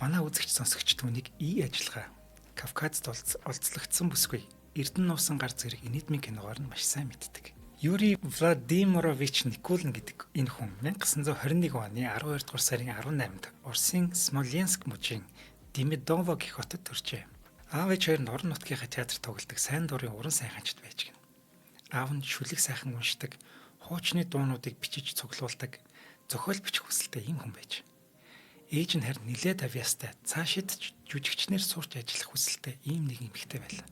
Манай үзэгч сонсогч түүнийг ажиллагаа Кавказд олзлогдсон бүсгүй Эрдэнэ нуусан гар зэрэг энидмийн киногоор нь маш сайн мэддэг. Юрий Владимирович Никулин гэдэг энэ хүн 1921 оны 12 дугаар сарын 18-нд Оросын Смоленск мужийн Демидово гэх хотод төржээ. Аав ээж хоёр нь орон нутгийнхаа театрт тоглодог сайн дурын уран сайханчд байж гин. Аав нь шүлэг сайхан уншдаг, хуучны дуунуудыг бичиж цуглуулдаг, зохиол бичих хүсэлтэй юм хүн байж. Ээж нь харин нилээд авьяастай, цаашид жүжигчнэр сурч ажиллах хүсэлтэй ийм нэг эмэгтэй байлаа.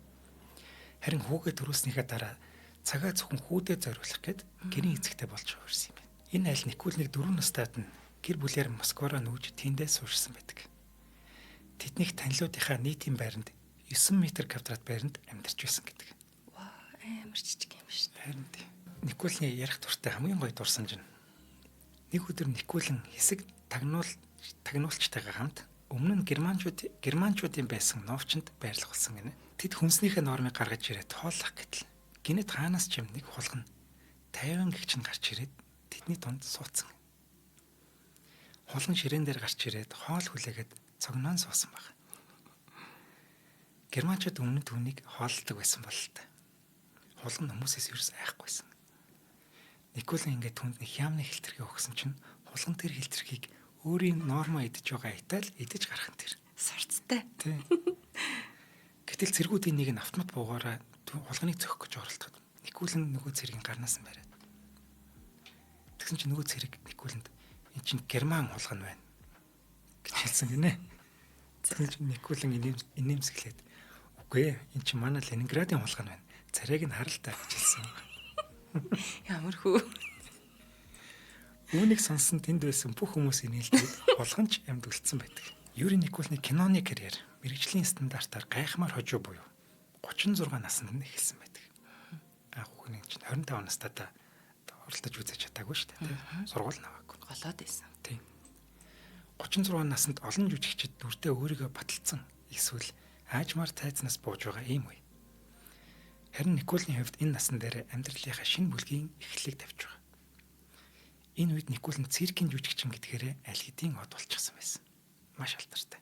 Харин хүүгээ төрүүлснийхээ дараа цагаа зөвхөн хүүдээ зориулах гээд гэрийн эцэгтэй болж хувирсан юм байна. Энэ айл Никулиныг 4 настайд нь гэр бүлээр Москвороо нүүж тэндээ суурьсан байдаг. Тэднийх танилуудынхаа нийтийн байранд 9 м квадрат байранд амьдарч байсан гэдэг. Вау, амар жижиг юм биш. Харин Никулины ярих дуртай хамгийн гоё дурсамж нь нэг өдөр Никулин хэсэг тагнуулчтайгаа хамт өмнө нь германчуудын байсан новчинд байрлах болсон гинэ. Тэд хүнснийхээ нормыг гаргаж ирээд хооллох гэтэл гинэт хаанаас ч юм нэг хулган 50 гэгч нь гарч ирээд тэдний дунд суудсан. Хулган ширээн дээр гарч ирээд хоол хүлээгээд цогноон суусан баг. Германчууд өмнө түүнийг хооллдог байсан бол л та. Хулган хүмүүсээс ерөөс айхгүйсэн. Никулин ингээд түнд нэг хямны хэлтэрхий өгсөн чинь хулган тэр хэлтэрхийг өөрийн нормаа идэж байгаа итал идэж гарах нь тэр. Сурцтай. Тий. Гэтэл цэргүүдийн нэг нь автомат буугаараа хулганыг зөхөх гэж оролдоход Никулин нөгөө цэргийн гарнаас нь бариад. Тэгсэн чинь нөгөө цэрэг Никулинд эн чинь герман хулган байна гэж хэлсэн гинэ. Тэгсэн чинь Никулин инээмсэглээд үгүй ээ эн чинь манай Ленинградын хулган байна. Царайг нь харалтаа гэж хэлсэн. Ямар хөө. Үүнийг сонсон тэнд байсан бүх хүмүүс инээлдээд хулганч амьд үлдсэн байдаг. Юрий Никулины киноны карьер мэргэжлийн стандартаар гайхмаар хожуу буюу 36 наснд нь эхэлсэн байдаг. Хүүхэн чинь 25 настай та оролдож үзэж чадаагүй шүү дээ. Сургууль наваагүй. Голоод байсан. Тийм. 36 наснд олон жүжигчид дүрдээ өөрийгөө баталсан эсвэл аажмаар тайзнаас бууж байгаа ийм үе. Харин Никулины хувьд энэ насан дээр амьдралынхаа шинэ бүлгийн эхлэлийг тавьж байгаа. Энэ үед Никулин циркийн жүжигчин гэдгээрээ аль хэдийн од болчихсон байсан. Маш алдартай.